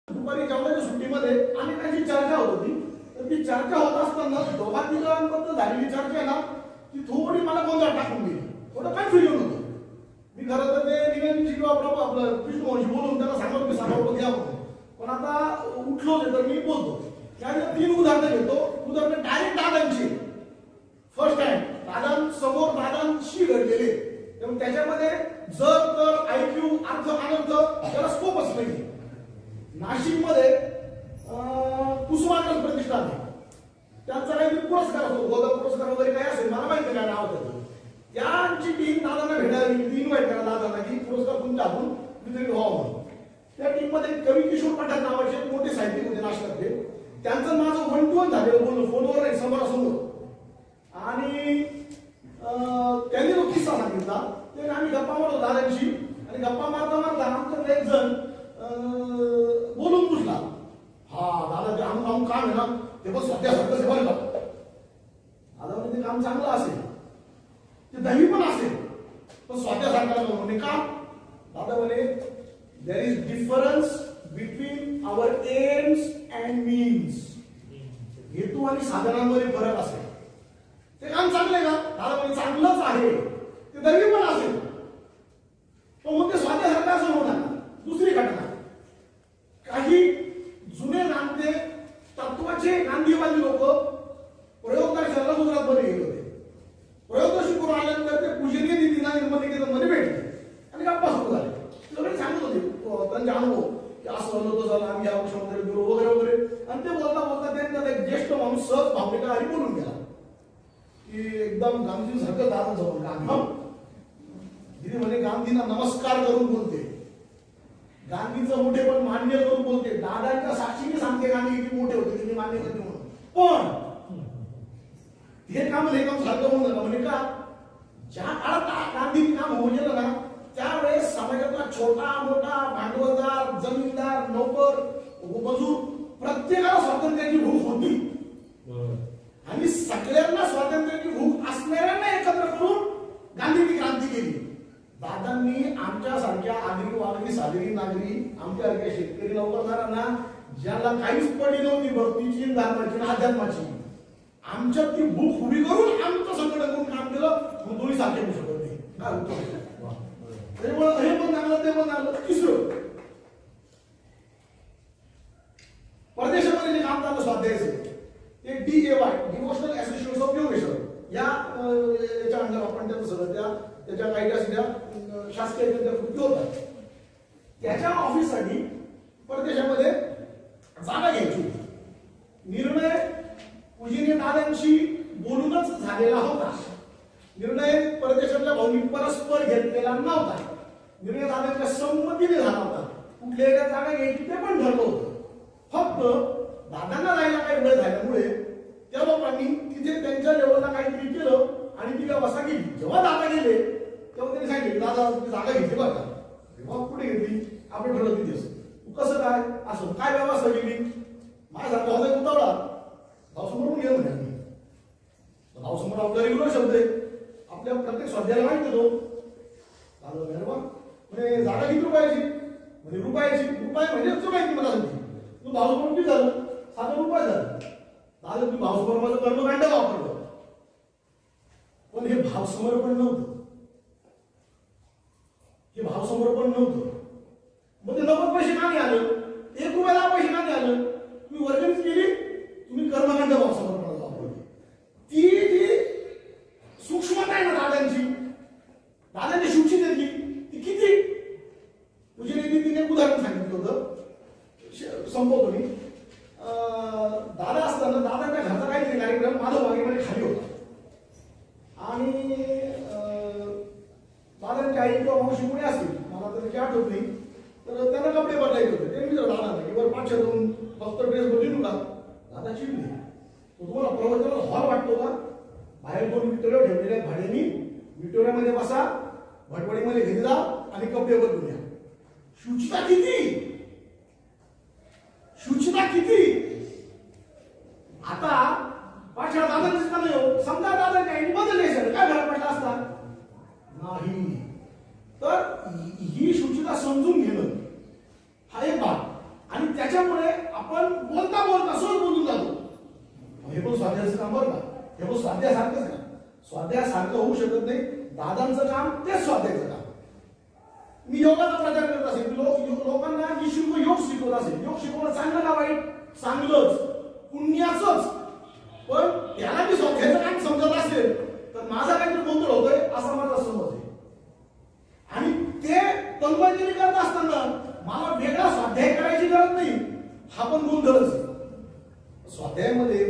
दुपारी जेवणाच्या सुट्टीमध्ये आम्ही काही चर्चा होत होती. तर ती चर्चा होत असताना दोघा तिघांबद्दल झालेली चर्चा आहे ना, ती थोडी मला गोंधळ टाकून गेली. थोडं कन्फ्युजन होतं. मी खरं तर ते निवेदनची किंवा आपलं कृष्णवंशी बोलून त्यांना सांगतो की सांगावं घ्या म्हणून. पण आता उठलो तर मी बोलतो. त्यानंतर 3 उदाहरणं घेतो. उदाहरणं डायरेक्ट दादांची. फर्स्ट टाइम दादांसमोर दादांशी घडलेले. त्यामुळे त्याच्यामध्ये जर तर IQ अर्थ अनर्थ त्याला स्कोपच नाही. नाशिकमध्ये कुसुमाग्रज प्रतिष्ठान आहे. त्यांचा काही पुरस्कार असतो, गोदा पुरस्कार वगैरे काय असेल मला माहिती काय नाव त्याचं. त्यांची टीम दादांना भेटायला इन्व्हाइट करा दादांना की पुरस्कार तुमच्या हातून वितरित व्हावा म्हणून. त्या टीम मध्ये कवी किशोर पठाण नावाचे मोठे साहित्यिक होते नाशिकातले. त्यांचं माझं 1 to 1 झालेलं बोलणं फोनवर नाही समोरासमोर. आणि त्यांनी तो किस्सा सांगितला. ते आम्ही गप्पा मारतो दादांशी आणि गप्पा मारता मारता आमचं एक जण बोलून पुसला. हा दादा ते आम काम आहे ना ते बस सध्यासारखं सेवन का दादा म्हणजे ते काम चांगलं असेल ते दही पण असेल पण स्वतःसारखं म्हणजे का दादा म्हणे there is difference between our aims and means. हेतू आणि साधनांमध्ये फरक असेल. ते काम चांगलं आहे का दादा म्हणजे चांगलंच आहे ते दही पण असेल पण मग ते स्वतःसारखं असं होणार. दुसरी घटना काही जुने नांदे तत्वाचे गांधीवादी लोक प्रयोगशाळेला गुजरात मध्ये गेले होते. प्रयोग शिकून आल्यानंतर ते पूजनीय निधीना निर्मलिकेचं मध्ये भेटले आणि गप्पा सुरू झाले. सगळे सांगत होते त्यांचे अनुभव की असं होतं झालं आम्ही या वर्षामध्ये गेलो वगैरे वगैरे. आणि ते बोलता बोलता त्यांचा एक ज्येष्ठ माणूस सहज भावनिका आणि बोलून गेला की एकदम गांधीजींसारखं दादा जवळ गांधी दिदी म्हणे गांधींना नमस्कार करून बोलते. गांधीचं मोठे पण मान्य करून बोलते. दादांच्या साक्षीने सांगते गांधी किती मोठे होते त्यांनी मान्य करते म्हणून. पण हे काम सारखं म्हणून म्हणजे का ज्या काळात गांधींनी काम होऊ गेलं ना त्यावेळेस समाजातला छोटा मोठा भांडवलदार जमीनदार नोकर मजूर प्रत्येकाला स्वातंत्र्याची भूक होती आणि सगळ्यांना स्वातंत्र्याची भूक असणाऱ्यांना एकत्र करून गांधींनी क्रांती केली. दादांनी आमच्यासारख्या आगरी वागरी सागरी नागरी आमच्यासारख्या शेतकरी नोकरदारांना ज्याला काहीच पडी नव्हती भक्तीची धर्माची अध्यात्माची आमच्यात ती भूक उभी करून आमचं संकट करून काम केलं. दोन्ही सारखे होऊ शकत नाही काय होतं हे पण चांगलं ते पण चांगलं. तिसरं परदेशामध्ये जे काम चाललं स्वाध्यायाचं ते DAY devotional association of Yogeshwar याच्या अंडर आपण त्याचं सगळं त्याच्या काही असल्या शासकीय कृती होतात. त्याच्या ऑफिससाठी परदेशामध्ये जागा घ्यायची. निर्णय पूजनीय दादांशी बोलूनच झालेला होता. निर्णय परदेशातल्या भाऊंनी परस्पर घेतलेला नव्हता. निर्णय दादांच्या संमतीने झाला होता. कुठल्या एका जागा घ्यायची ते पण ठरलं होतं. फक्त दादांना जायला काही वेळ झाल्यामुळे त्या लोकांनी तिथे त्यांच्या लेवलला काहीतरी केलं आणि ती व्यवस्था केली. जेव्हा दादा गेले तेव्हा त्यांनी सांगितलं दादा जागा घेतली बघा. तेव्हा कुठे घेतली आपण ठरवलं तिथेच. कसं काय असं काय व्यवस्था केली माझ्यासारखा होता उतावळा भाऊ समोरून गेलं म्हणे. भाऊ समोर आपला रेग्युलर शब्द आहे आपल्या प्रत्येक स्वाध्यायाला माहिती होतो. दादा म्हणजे जागा किती रुपयाची म्हणजे रुपये म्हणजे माहिती मला सांगते. तू भाऊ समोर किती झालं 7 रुपये झालं. दादा तुम्ही भाऊ समोर माझं कर्मकांड वापरलं पण हे भाव समर्पण नव्हतं. हे भाव समर्पण नव्हतं. मग ते 90 पैसे का नाही आलं 1 रुपया 10 पैसे का नाही आलं. तुम्ही वर्गणीच केली तुम्ही कर्मकांड भाव समर्पणाला वापरली. ती जी सूक्ष्मता आहे ना दादांची सूक्ष्मता ती किती म्हणजे तिने उदाहरण सांगितलं होतं संपवतो मी. दादा असताना दादांच्या घरचा काहीतरी कार्यक्रम माधव बागेमध्ये खाली होता आणि दादांच्या आई किंवा मावशी कोणी असतील मला तर त्याची आठवत नाही. तर त्यांना कपडे बदलायचे होते. ते विचारलं दादा की वर 500 देऊन फक्त ड्रेस बदलू का. दादा चिडले तुम्हाला प्रवचनाला हॉल वाटतो का बाहेर 2 विक्टोरिया ठेवलेल्या भाड्यानी विक्टोरियामध्ये बसा भटवडीमध्ये घरी जा आणि कपडे बदलून या. शुचिता किती आता पाठ्या दादांनीच का नाही हो समजा दादांच्या आईने बदलले काय फरक पडला असता नाही. तर ही शुचिता समजून घेणं हा एक भाग आणि त्याच्या स्वाध्यायासारखंच का? स्वाध्यायासारखं होऊ शकत नाही. दादांचं काम तेच स्वाध्यायाचं काम. मी योगाचा प्रचार करत असेल, लोकांना निशुल्क योग शिकवत असेल. योग शिकवणं चांगलं का वाईट? चांगलंच, पुण्याचंच. पण त्याला मी स्वाध्यायाचं काम समजत असेल तर माझा काहीतरी गोंधळ होतोय असा माझा समज आहे. आणि ते तलवारगिरी करत असताना मला वेगळा स्वाध्याय करायची गरज नाही, हा पण गोंधळच आहे. स्वाध्यायामध्ये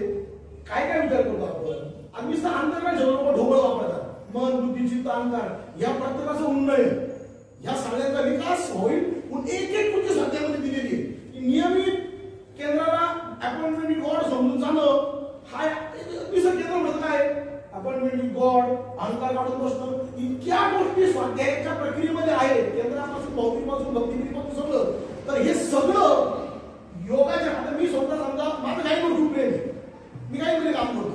काय काय विचार करतो आपण? आम्ही अंतर्गत लोक ढोबळ वापरतात. मन, बुद्धी, चित्त, अहंकार या प्रत्येकाचं उन्नयन, या सगळ्यांचा विकास होईल. पण एक एक कृती स्वाध्यायामध्ये दिलेली आहे की नियमित केंद्राला अपॉइंटमेंट गॉड समजून जाणं. हा दुसरं केंद्र म्हणजे काय? अपॉइंटमेंट गॉड, अहंकार काढून बसणं, इतक्या गोष्टी स्वाध्यायाच्या प्रक्रियेमध्ये आहेत. केंद्रापासून भौतिकपासून भक्तीपासून सगळं. तर हे सगळं योगाच्या, आता मी स्वतः समजा माझं काही करू प्रेम आहे, मी काही तरी काम करतो,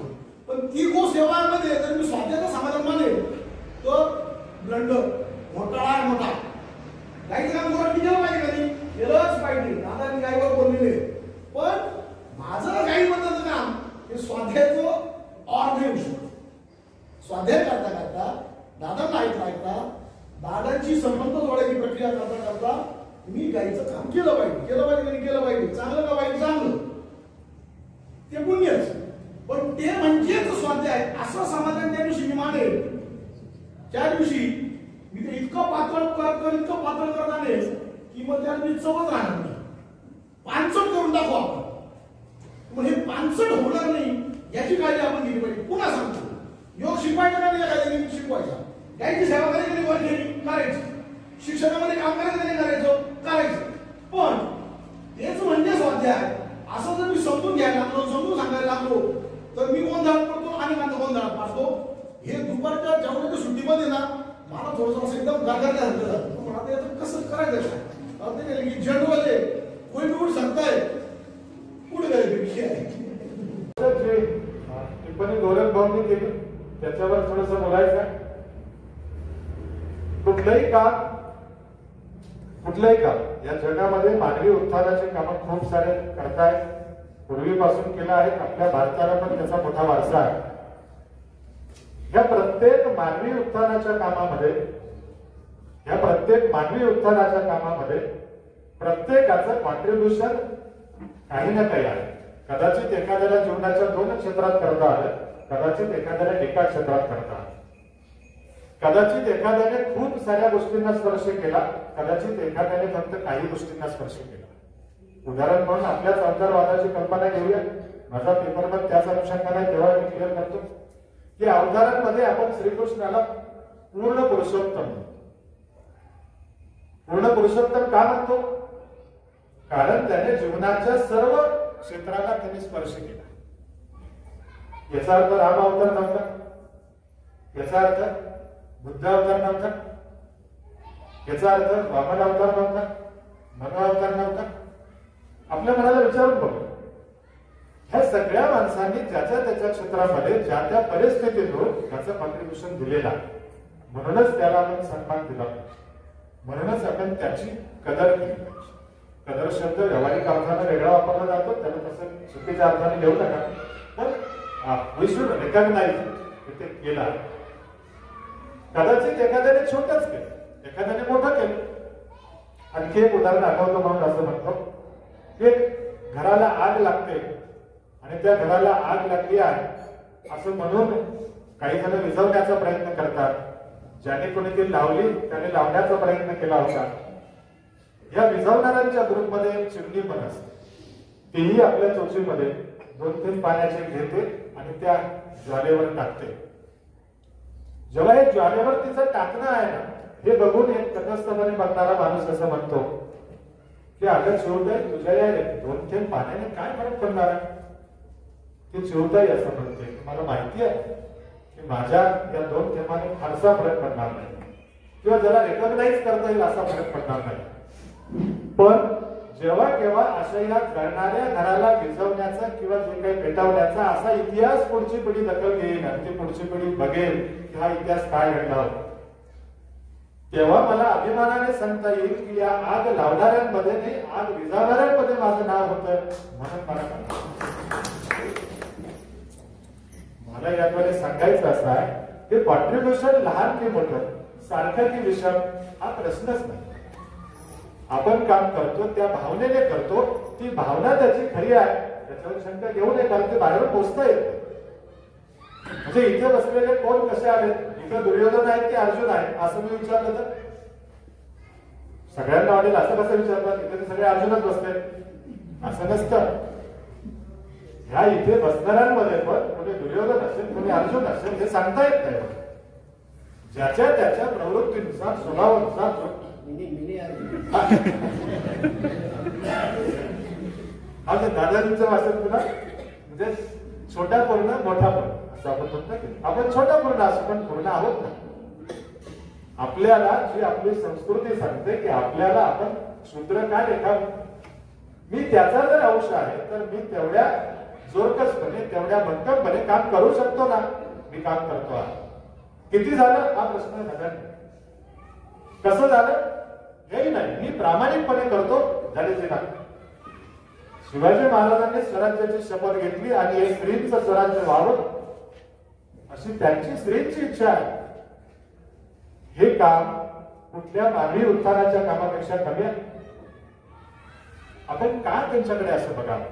पण ती गोसेवामध्ये जर मी स्वाध्यायाचं समाधान मानेल तर ब्लंडर, घोटाळा आहे मोठा. गाईचं काम जोरात केलं पाहिजे का नाही? केलंच पाहिजे. दादांनी गाईवर बोललेले. पण माझं गाईबद्दलचं काम हे स्वाध्यायाचं और नाही होऊ शकत. स्वाध्याय करता करता, दादांना ऐकता दादांची संबंध जोडायची प्रक्रिया करता करता मी गाईचं काम केलं पाहिजे. केलं पाहिजे. चांगलं का वाईट? चांगलं, ते पुण्यच. पण ते म्हणजेच स्वाध्याय असं समाधान त्या दिवशी मी मानेल. त्या दिवशी मी ते इतकं पातळ करत आणेल की मग त्याला मी चवच राहणार नाही. पानसट करून दाखवू आपण. पण हे पानसट होणार नाही याची काळजी आपण घेतली पाहिजे. पुन्हा सांगतो, योग शिकवायचा का नाही? एखाद्याने शिकवायचा. गायची सेवा करायची, शिक्षणामध्ये काम करायचं. पण तेच म्हणजे स्वाध्याय. असं जर मी समजून घ्यायला लागलो, समजून सांगायला लागलो तर मी गोंधळात पडतो आणि गोंधळात पडतो. हे दुपारच्या जेवणाच्या सुट्टीमध्ये ना मला थोडंसं असं एकदम गारगारल्यासारखं झालं. पण आता याचं कसं करायचं काय? की झेंडूवाले कोणी उठ सांगताय पुढे काय विषय आहे. टिप्पणी गौरव भाऊंनी केली त्याच्यावर थोडंसं बोलायचं. कुठलंही काम या जगामध्ये मानवी उत्थानाचे काम खूप सारे करतायत. पूर्वीपासून केलं आहे. आपल्या भारताला पण त्याचा मोठा वारसा आहे. या प्रत्येक मानवी उत्थानाच्या कामामध्ये प्रत्येकाचं कॉन्ट्रीब्युशन काही ना काही आहे. कदाचित एखाद्याला जीवनाच्या 2 क्षेत्रात करता आलं, कदाचित एखाद्याला एका क्षेत्रात करता आलं, कदाचित एखाद्याने खूप साऱ्या गोष्टींना स्पर्श केला, कदाचित एखाद्याने फक्त काही गोष्टींना स्पर्श केला. उदाहरण म्हणून आपल्याच अवतारवादाची कल्पना घेऊया. माझा पेपरमध्ये त्याच अनुषंगाने तेव्हा मी क्लिअर करतो की अवतारांमध्ये आपण श्रीकृष्णाला पूर्ण पुरुषोत्तम का म्हणतो? कारण त्याने जीवनाच्या सर्व क्षेत्राला त्यांनी स्पर्श केला. याचा अर्थ राम अवतार नव्हता, याचा अर्थ बुद्ध अवतार नव्हता, याचा अर्थ वामन अवतार नव्हता, मनु अवतार नव्हता. आपल्या मनाला विचारून बघू, ह्या सगळ्या माणसांनी ज्याच्या त्याच्या क्षेत्रामध्ये ज्या त्या परिस्थितीतून त्याचं कॉन्ट्रीब्युशन दिलेलं आहे. म्हणूनच त्याला आपण सन्मान दिला पाहिजे. म्हणूनच आपण त्याची कदर केली पाहिजे. कदर शब्द व्यावहारिक अर्थाने वेगळा वापरला जातो, त्याला तसं चुकीच्या अर्थाने घेऊ नका. पण वी शुड रिकॉग्नाइज ते केला. कदाचित एखाद्याने छोटंच केलं, एखाद्याने मोठं केलं. आणखी एक उदाहरण आठवतो म्हणून असं म्हणतो की घराला आग लागते आणि त्या घराला आग लागली आहे असं म्हणून काही जण विझवण्याचा प्रयत्न करतात. ज्याने कोणी ती लावली त्याने लावण्याचा प्रयत्न केला होता. या विझवणाऱ्यांच्या ग्रुपमध्ये एक चिमणी पण असते. तीही आपल्या चोचीमध्ये 2-3 पाण्याचे घेते आणि त्या ज्वालेवर टाकते. जेव्हा हे ज्वालेवर तिचं टाकणं आहे ना, हे बघून एक तटस्थपणे बघणारा माणूस असं म्हणतो की अगं चिवताई, तुझ्या या 2 पाण्याने काय फरक पडणार आहे? ती चिवताई असं म्हणते, मला माहिती आहे की माझ्या या 2 थेंबाने फारसा फरक पडणार नाही किंवा ज्याला रेकॉग्नाइज करता येईल असा फरक पडणार नाही. पण जेव्हा केव्हा अशा या जळणाऱ्या घराला विझवण्याचा किंवा जे काही पेटवण्याचा असा इतिहास पुढची पिढी दखल घेईल आणि ती पुढची पिढी बघेल की हा इतिहास काय घडला होता, तेव्हा मला अभिमानाने सांगता येईल की या आग लावणाऱ्यांमध्ये नाही, आग विझवणाऱ्यांमध्ये माझं नाव होतं. म्हणून मला मला याद्वारे सांगायचं असं आहे की कॉन्ट्रीब्युशन लहान की मोठं, सारखं की विषम हा प्रश्नच नाही. आपण काम करतो त्या भावनेने करतो, ती भावना त्याची खरी आहे त्याच्यावर शंका घेऊ नये, कारण ते बाहेरून पोचता येत. म्हणजे इथे बसलेले कोण कसे आले, इथे दुर्योधन आहेत की अर्जुन आहेत असं मी विचारलं तर सगळ्यांना वाटेल असं कसं विचारतात, इथे सगळे अर्जुनच बसले, असं नसतं. ह्या इथे बसणाऱ्यांमध्ये पण कोणी दुर्योधन असेल कोणी अर्जुन असेल हे सांगता येत नाही. ज्याच्या त्याच्या प्रवृत्तीनुसार स्वभावानुसार आता दादाजींचं वाचन तुला म्हणजे छोटा पूर्ण मोठा पूर्ण असं आपण म्हणतो की आपण छोटा पूर्ण असं पण पूर्ण आहोत ना. आपल्याला जी आपली संस्कृती सांगते की आपल्याला आपण शूद्र का रेखावं, मी त्याचा जर अंश आहे तर मी तेवढ्या जोरकसपणे तेवढ्या भक्कमपणे काम करू शकतो ना. मी काम करतो आहे, किती झालं हा प्रश्न नव्हे, कसं झालं हेही नाही, मी प्रामाणिकपणे करतो झाले ना. शिवाजी महाराजांनी स्वराज्याची शपथ घेतली आणि एक स्त्रीचं स्वराज्य व्हावं अशी त्यांची स्त्रीची इच्छा आहे. हे काम कुठल्या मानवी उत्थानाच्या कामापेक्षा कमी आहे. आपण का त्यांच्याकडे असं बघावं.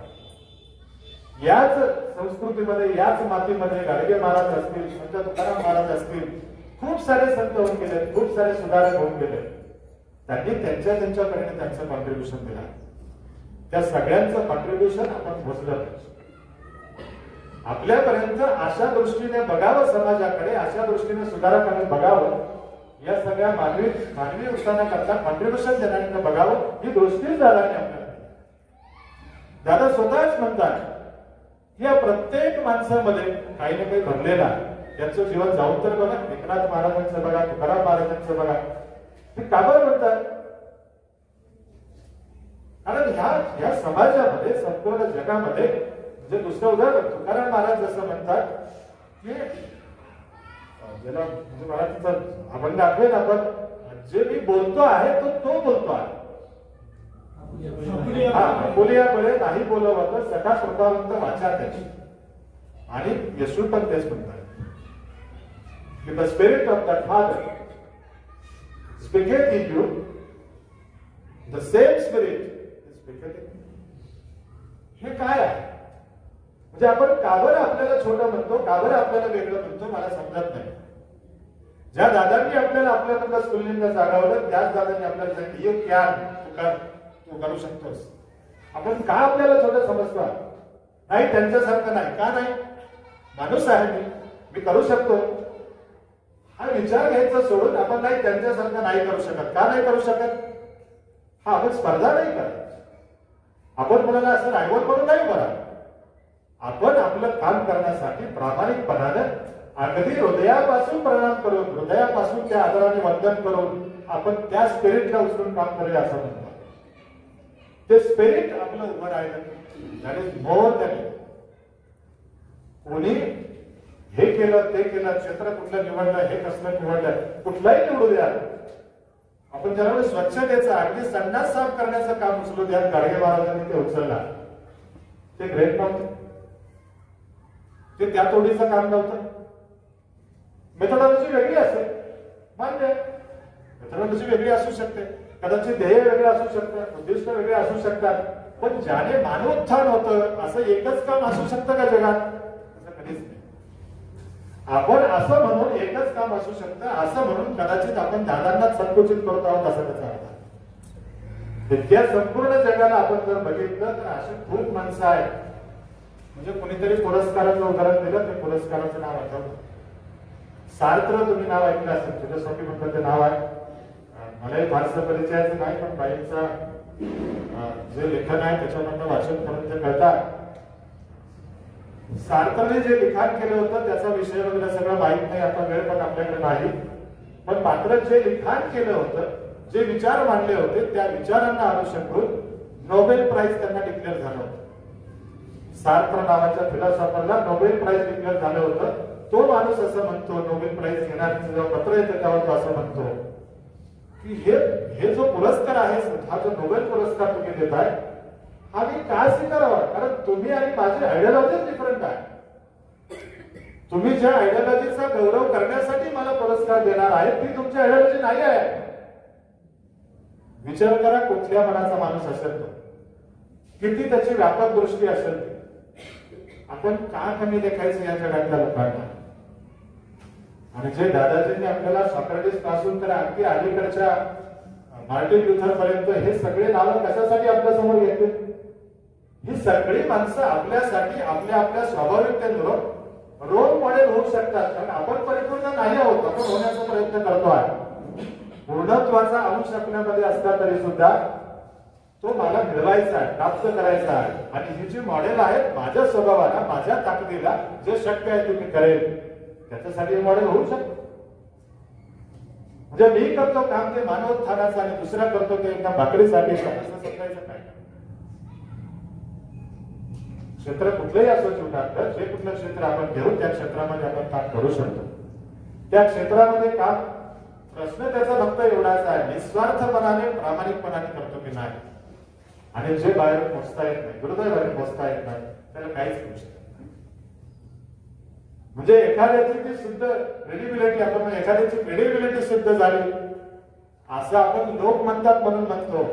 याच संस्कृतीमध्ये याच मातीमध्ये गाडगे महाराज असतील, संत तुकाराम महाराज असतील, खूप सारे संत होऊन गेले, खूप सारे सुधारक होऊन गेले. त्यांनी त्यांच्याकडे त्यांचं कॉन्ट्रीब्युशन दिलं. त्या सगळ्यांचं कॉन्ट्रीब्युशन आपण मोजलं पाहिजे. आपल्यापर्यंत अशा दृष्टीने बघावं, समाजाकडे अशा दृष्टीने सुधारकाने बघावं, या सगळ्या मानवी उत्थानाकरता कॉन्ट्रीब्युशन देण्याकडे बघावं ही दृष्टी दादाने आपल्याला. दादा स्वतःच म्हणतात या प्रत्येक माणसामध्ये काही ना काही भरलेला त्याचं जीवन जाऊन तर बघा. एकनाथ महाराजांचं बघा, तुकाराम महाराजांचं बघा. ते का बरं म्हणतात, कारण ह्या समाजामध्ये संपूर्ण जगामध्ये म्हणजे दुसरं उदाहरण तुकाराम महाराज जसं म्हणतात की ज्याला म्हणजे मराठीचा अभंग आठवेल आपण, जे मी बोलतो आहे तो बोलतो आहे. बोलिया बळे नाही बोलवत सखा कृपावंत वाचा त्याची. आणि येशू पण तेच म्हणतात की the spirit of that father speaketh in you, the same spirit is speaketh in. हे काय आहे म्हणजे आपण का बरं आपल्याला छोटं म्हणतो, का बरं आपल्याला वेगळं म्हणतो मला समजत नाही. ज्या दादांनी आपल्याला आपल्याकडं स्कुलिंग जागावलं त्याच दादांनी आपल्याला सांगितलं हे क्या तू करू शकतोस. आपण का आपल्याला छोटं समजतो नाही, त्यांच्यासारखं नाही. का नाही, माणूस आहे मी करू शकतो हा विचार घ्यायचा सोडून आपण नाही त्यांच्यासारखं नाही करू शकत. का नाही करू शकत, हा आपण स्पर्धा नाही करत. आपण कोणाला असं रायवल करून नाही करा. आपण आपलं काम करण्यासाठी प्रामाणिकपणानं अगदी हृदयापासून प्रणाम करून, हृदयापासून त्या आदराने वंदन करून आपण त्या स्पिरिटला उचलून काम करूया असं म्हणतो. ते स्पिरिट आपलं उभं राहिलं दॅट इज मोर दॅन. कोणी हे केलं ते केलं, क्षेत्र कुठलं निवडलं, हे कसलं निवडलं, कुठलाही निवडू द्या, आपण ज्यावेळी स्वच्छतेचं अगदी संडास साफ करण्याचं काम उचलू द्या. गाडगे महाराजांनी ते उचलला. ते ग्रेट नव्हतं, ते त्या तोडीचं काम नव्हतं. मेथोडॉलॉजी वेगळी असेल मान्य, मेथोडॉलॉजी वेगळी असू शकते, कदाचित ध्येय वेगळं असू शकतं, उद्दिष्ट वेगळे असू शकतात. पण ज्याने मानवोत्थान होतं असं एकच काम असू शकतं का जगात? असं कधीच नाही. आपण असं म्हणून एकच काम असू शकतं असं म्हणून कदाचित आपण दादांना संकुचित करत आहोत असं त्याचा अर्थ. इतक्या संपूर्ण जगाला आपण जर बघितलं तर अशी खूप माणसं आहेत. म्हणजे कोणीतरी पुरस्काराचं उदाहरण दिलं, ते पुरस्काराचं नाव आठवतं. सार्त्र तुम्ही नाव ऐकलं असेल, फिलॉसॉफी म्हणतात ते नाव आहे. मलाही फारसं परिचयाचं नाही, पण बाईंचा जे लेखन आहे त्याच्यामधनं वाचन करून ते कळतात. सार्थने जे लिखाण केलं होतं त्याचा विषय वगैरे सगळं माहीत नाही, आता वेळ पण आपल्याकडे नाही. पण मात्र जे लिखाण केलं होतं, जे विचार मांडले होते त्या विचारांना अनुसरून नोबेल प्राइज त्यांना डिक्लेअर झालं होतं. सार्त्र नावाच्या फिलॉसॉफरला नोबेल प्राइज डिक्लेअर झालं होतं. तो माणूस असं म्हणतो, नोबेल प्राइज घेणाऱ्याचं जेव्हा पत्र येतं त्यावर तो असं म्हणतो की हे जो पुरस्कार आहे, हा जो नोबेल पुरस्कार तुम्ही देताय हा मी का स्वीकारावा, कारण तुम्ही आणि माझी आयडियोलॉजी डिफरंट आहे. तुम्ही ज्या आयडियोलॉजीचा गौरव करण्यासाठी मला पुरस्कार देणार आहेत ती तुमची आयडियोलॉजी नाही आहे. विचार करा कुठल्या मनाचा माणूस असेल तो, किती त्याची व्यापक दृष्टी असेल ती. आपण का कमी देखायचं या जगातल्या लोकांना. आणि जे दादाजींनी आपल्याला सॉक्रेटिस पासून तर अगदी अलीकडच्या मार्टिन लुथर पर्यंत हे सगळे नावं कशासाठी आपल्या समोर घेतले. ही सगळी माणसं आपल्यासाठी आपल्या आपल्या स्वाभाविकतेनुसार रोल मॉडेल होऊ शकतात. कारण आपण परिपूर्ण नाही आहोत, आपण होण्याचा प्रयत्न करतो आहे. पूर्णत्वाचा अंश आपल्यामध्ये असला तरी सुद्धा तो मला मिळवायचा आहे, प्राप्त करायचा आहे. आणि ही जी मॉडेल आहेत माझ्या स्वभावाला, माझ्या ताकदीला जे शक्य आहे ते मी करेल, त्याच्यासाठी हे मॉडेल होऊ शकतं. म्हणजे मी करतो काम ते मानवोत्थानाचं आणि दुसरा करतो ते एकदा भाकरीसाठी, असं समजायचं काय. क्षेत्र कुठलंही असो छोटं, जे कुठलं क्षेत्र आपण घेऊ त्या क्षेत्रामध्ये आपण काम करू शकतो. त्या क्षेत्रामध्ये काम, प्रश्न त्याचा फक्त एवढाच आहे, निस्वार्थपणाने प्रामाणिकपणाने करतो की नाही. आणि जे बाहेर पोचता येत नाही, दुर्दैवाने पोचता येत नाही, त्याला काहीच करू शकत नाही. म्हणजे एखाद्याची ती शुद्ध क्रेडिबिलिटी, आपण एखाद्याची क्रेडिबिलिटी सिद्ध झाली असं आपण लोक म्हणतात म्हणून म्हणतो.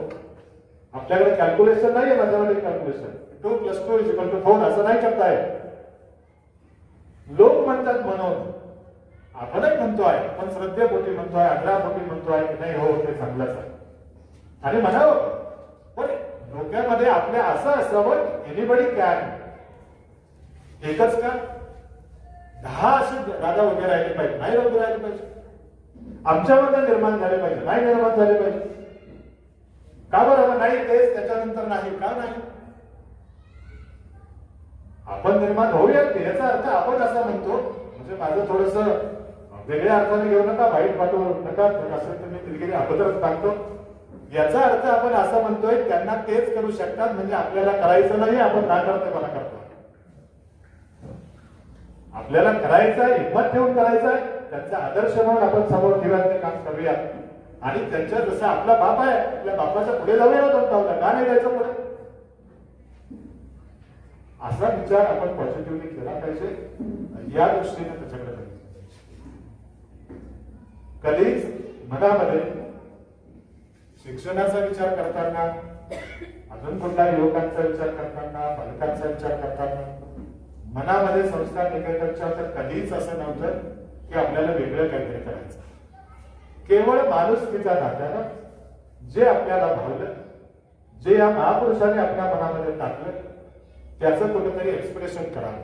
आपल्याकडे कॅल्क्युलेशन नाहीये, मॅथमॅटिक कॅल्क्युलेशन 2 + 2 = 4 असं नाही करताय. लोक म्हणतात म्हणून आपणही म्हणतोय, आपण श्रद्धेपोटी म्हणतोय, आग्रहापोटी म्हणतोय की नाही हो ते चांगलंच आहे. आणि म्हणावं, पण डोक्यामध्ये आपल्या असं असावं, एनिबडी कॅन. एकच का 10 असे दादा उभे राहिले पाहिजे, नाही उभे राहिले पाहिजे. आमच्यामध्ये निर्माण झाले पाहिजे, नाही निर्माण झाले पाहिजे. का बरोबर नाही तेच त्याच्यानंतर नाही, का नाही. आपण निर्माण होऊयात याचा अर्थ आपण असं म्हणतो. म्हणजे माझं थोडस वेगळ्या अर्थाने घेऊ नका, वाईट पाठवू नका, असं तर मी दिलगिरी अगोदरच टाकतो. याचा अर्थ आपण असं म्हणतोय त्यांना तेच करू शकतात, म्हणजे आपल्याला करायचं नाही, आपण ना करतोपणा करतो. आपल्याला करायचं आहे, हिंमत ठेवून करायचं आहे, त्यांचा आदर्श म्हणून आपण समोर ठेवूया, ते काम करूया. आणि त्यांच्या जसं आपला बाप आहे, आपल्या बापाच्या पुढे जाऊया 2 पावलं, का नाही जायचं पुढे. असा विचार आपण पॉझिटिव्हली केला पाहिजे. या दृष्टीने त्याच्याकडे पाहिजे. कधीच मनामध्ये शिक्षणाचा विचार करताना, अजून कुठल्या युवकांचा विचार करताना, बालकांचा विचार करताना मनामध्ये संस्कार निकेतनच्या तर कधीच असं नव्हतं की आपल्याला वेगळं काहीतरी करायचं. केवळ माणुसकीच्या नात्यानं जे आपल्याला भावलं, जे या महापुरुषाने आपल्या मनामध्ये टाकलं, त्याचं कुठेतरी एक्सप्रेशन करावं,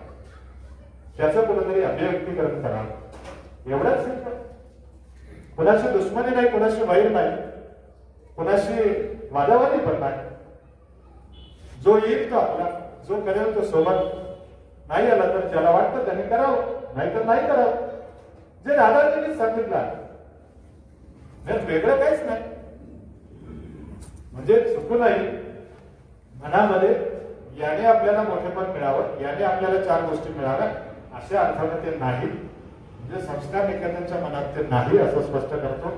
त्याचं कुठेतरी अभिव्यक्तीकरण करावं. एवढंच सिंपल. कुणाशी दुश्मनी नाही, कुणाशी वैर नाही, कुणाशी वादावादी पण नाही. जो येईल तो आपला, जो करेल तो सोबत. नाही आला तर ज्याला वाटतं त्याने करावं, नाही तर नाही करावं. जे दादाजींनी सांगितलं वेगळं काहीच नाही. म्हणजे चुकूनही मनामध्ये याने आपल्याला मोठेपण मिळावं, याने आपल्याला 4 गोष्टी मिळाव्या अशा अर्थाने ते नाही. म्हणजे संस्कार निकेतनच्या मनात ते नाही असं स्पष्ट करतो.